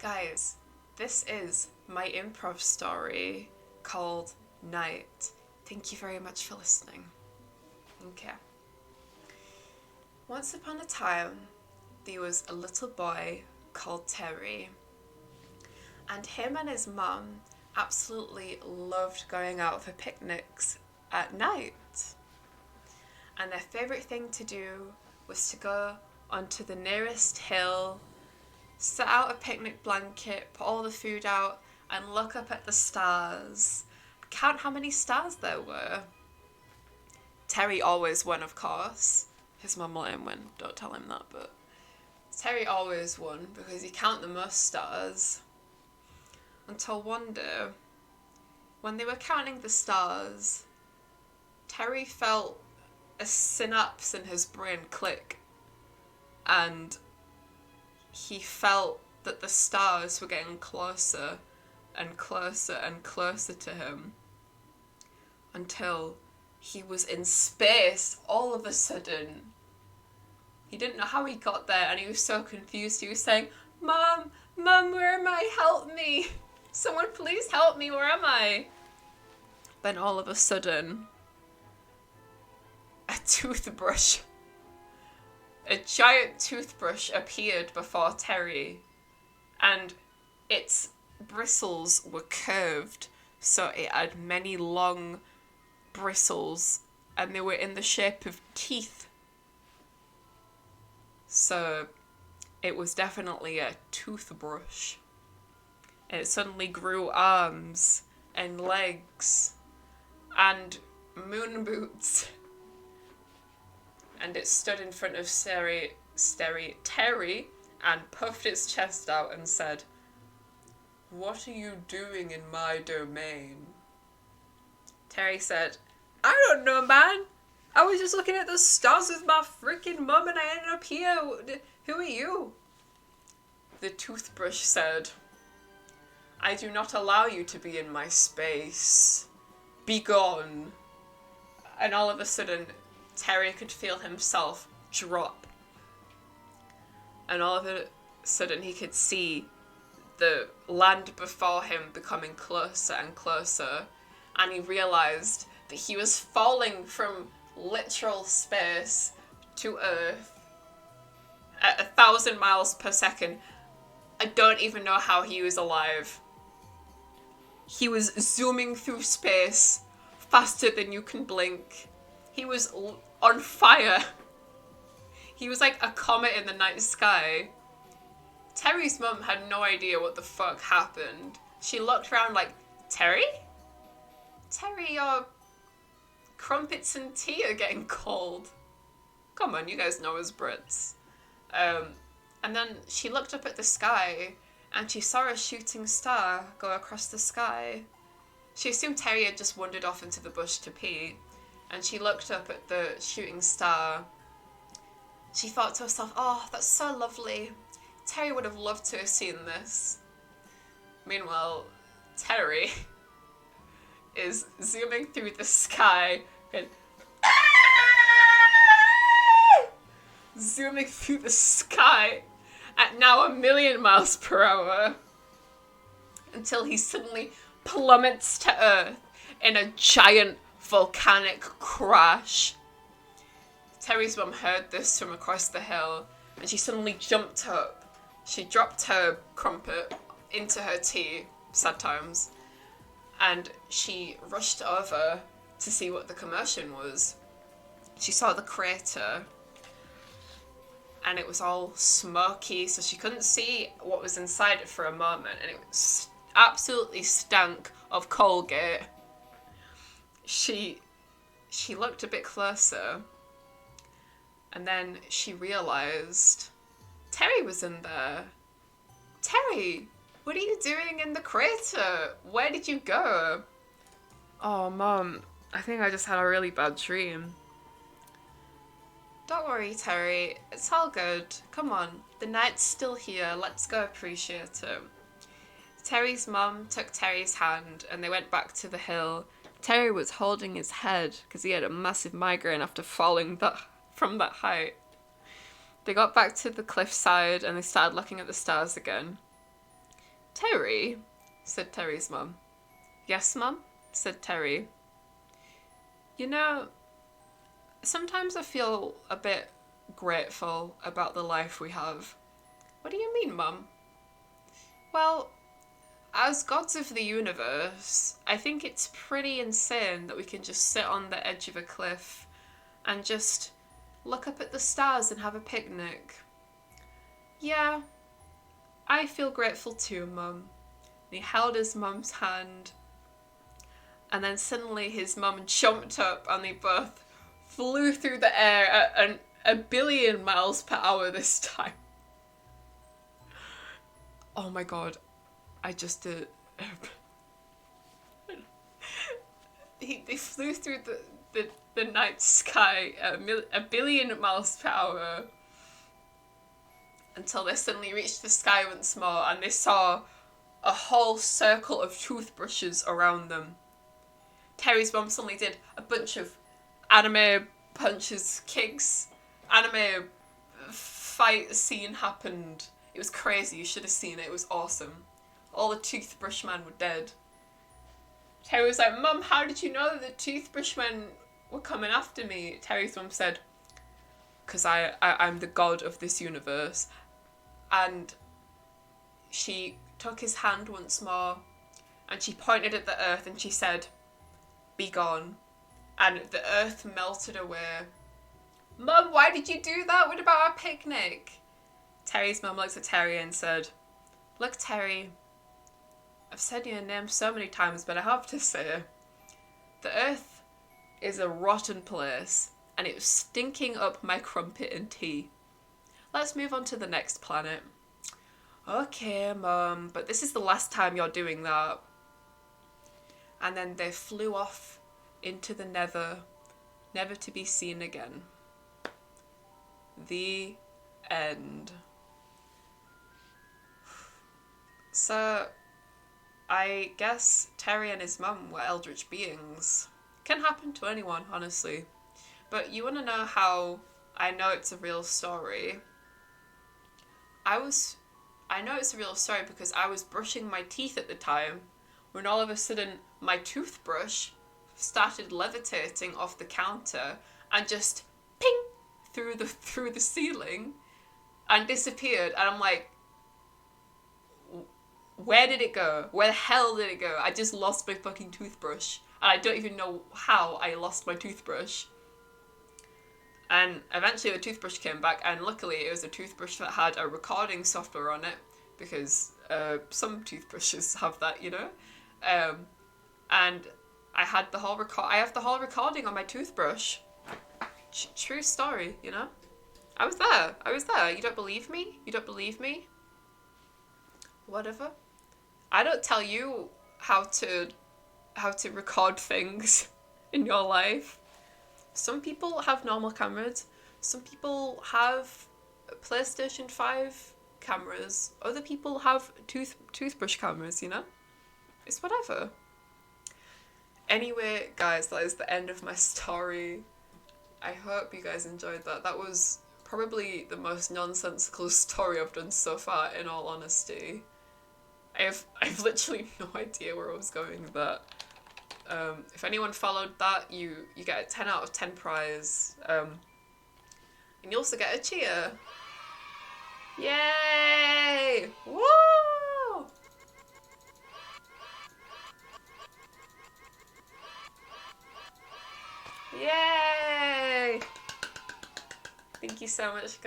Guys, this is my improv story called Night. Thank you very much for listening. Okay. Once upon a time, there was a little boy called Terry. And him and his mum absolutely loved going out for picnics at night. And their favourite thing to do was to go onto the nearest hill, set out a picnic blanket, put all the food out, and look up at the stars. Count how many stars there were. Terry always won, of course. His mum let him win, don't tell him that, but Terry always won because he counted the most stars. Until one day, when they were counting the stars, Terry felt a synapse in his brain click, and he felt that the stars were getting closer and closer and closer to him until he was in space all of a sudden. He didn't know how he got there and he was so confused. He was saying, Mom, where am I? Help me. Someone please help me, where am I? Then all of a sudden, a toothbrush, a giant toothbrush appeared before Terry, and its bristles were curved, so it had many long bristles, and they were in the shape of teeth. So it was definitely a toothbrush. It suddenly grew arms and legs and moon boots. And it stood in front of Terry and puffed its chest out and said, "What are you doing in my domain?" Terry said, "I don't know, man. I was just looking at the stars with my freaking mum and I ended up here. Who are you?" The toothbrush said, "I do not allow you to be in my space. Be gone." And all of a sudden, Terry could feel himself drop. And all of a sudden he could see the land before him becoming closer and closer. And he realised that he was falling from literal space to Earth at 1,000 miles per second. I don't even know how he was alive. He was zooming through space faster than you can blink. He was on fire. He was like a comet in the night sky. Terry's mum had no idea what the fuck happened. She looked around like, Terry? Terry, your crumpets and tea are getting cold. Come on, you guys know us Brits. And then she looked up at the sky and she saw a shooting star go across the sky. She assumed Terry had just wandered off into the bush to pee. And she looked up at the shooting star. She thought to herself, oh, that's so lovely. Terry would have loved to have seen this. Meanwhile, Terry is zooming through the sky and zooming through the sky at now 1,000,000 miles per hour until he suddenly plummets to Earth in a giant volcanic crash. Terry's mum heard this from across the hill and she suddenly jumped up. She dropped her crumpet into her tea, sad times, and she rushed over to see what the commotion was. She saw the crater and it was all smoky, so she couldn't see what was inside it for a moment, and it absolutely stank of Colgate. She looked a bit closer, and then she realised Terry was in there. Terry, what are you doing in the crater? Where did you go? Oh, Mum, I think I just had a really bad dream. Don't worry, Terry. It's all good. Come on, the night's still here. Let's go appreciate it. Terry's mum took Terry's hand and they went back to the hill. Terry was holding his head because he had a massive migraine after falling from that height. They got back to the cliffside and they started looking at the stars again. Terry, said Terry's mum. Yes, mum, said Terry. You know, sometimes I feel a bit grateful about the life we have. What do you mean, mum? Well, as gods of the universe, I think it's pretty insane that we can just sit on the edge of a cliff and just look up at the stars and have a picnic. Yeah, I feel grateful too, Mum. And he held his mum's hand, and then suddenly his mum jumped up and they both flew through the air at a billion miles per hour this time. Oh my god, I just did. They flew through the night sky at a billion miles per hour until they suddenly reached the sky once more and they saw a whole circle of toothbrushes around them. Terry's mum suddenly did a bunch of anime punches, kicks, anime fight scene happened. It was crazy, you should have seen it, it was awesome. All the toothbrush men were dead. Terry was like, Mum, how did you know that the toothbrush men were coming after me? Terry's mum said, because I'm the god of this universe. And she took his hand once more and she pointed at the earth and she said, be gone. And the earth melted away. Mum, why did you do that? What about our picnic? Terry's mum looked at Terry and said, look, Terry, I've said your name so many times, but I have to say, the earth is a rotten place and it was stinking up my crumpet and tea. Let's move on to the next planet. Okay, Mum, but this is the last time you're doing that. And then they flew off into the nether, never to be seen again. The end. So, I guess Terry and his mum were eldritch beings. Can happen to anyone, honestly. But you want to know how I know it's a real story? I know it's a real story because I was brushing my teeth at the time when all of a sudden my toothbrush started levitating off the counter and just ping through the ceiling and disappeared. And I'm like, where did it go? Where the hell did it go? I just lost my fucking toothbrush. And I don't even know how I lost my toothbrush. And eventually the toothbrush came back, and luckily it was a toothbrush that had a recording software on it, because some toothbrushes have that, you know? And I have the whole recording on my toothbrush. True story, you know? I was there. You don't believe me? Whatever. I don't tell you how to record things in your life. Some people have normal cameras. Some people have PlayStation 5 cameras. Other people have toothbrush cameras, you know? It's whatever. Anyway, guys, that is the end of my story. I hope you guys enjoyed that. That was probably the most nonsensical story I've done so far, in all honesty. I've literally no idea where I was going with that. If anyone followed that, you get a 10 out of 10 prize. And you also get a cheer. Yay! Woo! Yay! Thank you so much, guys.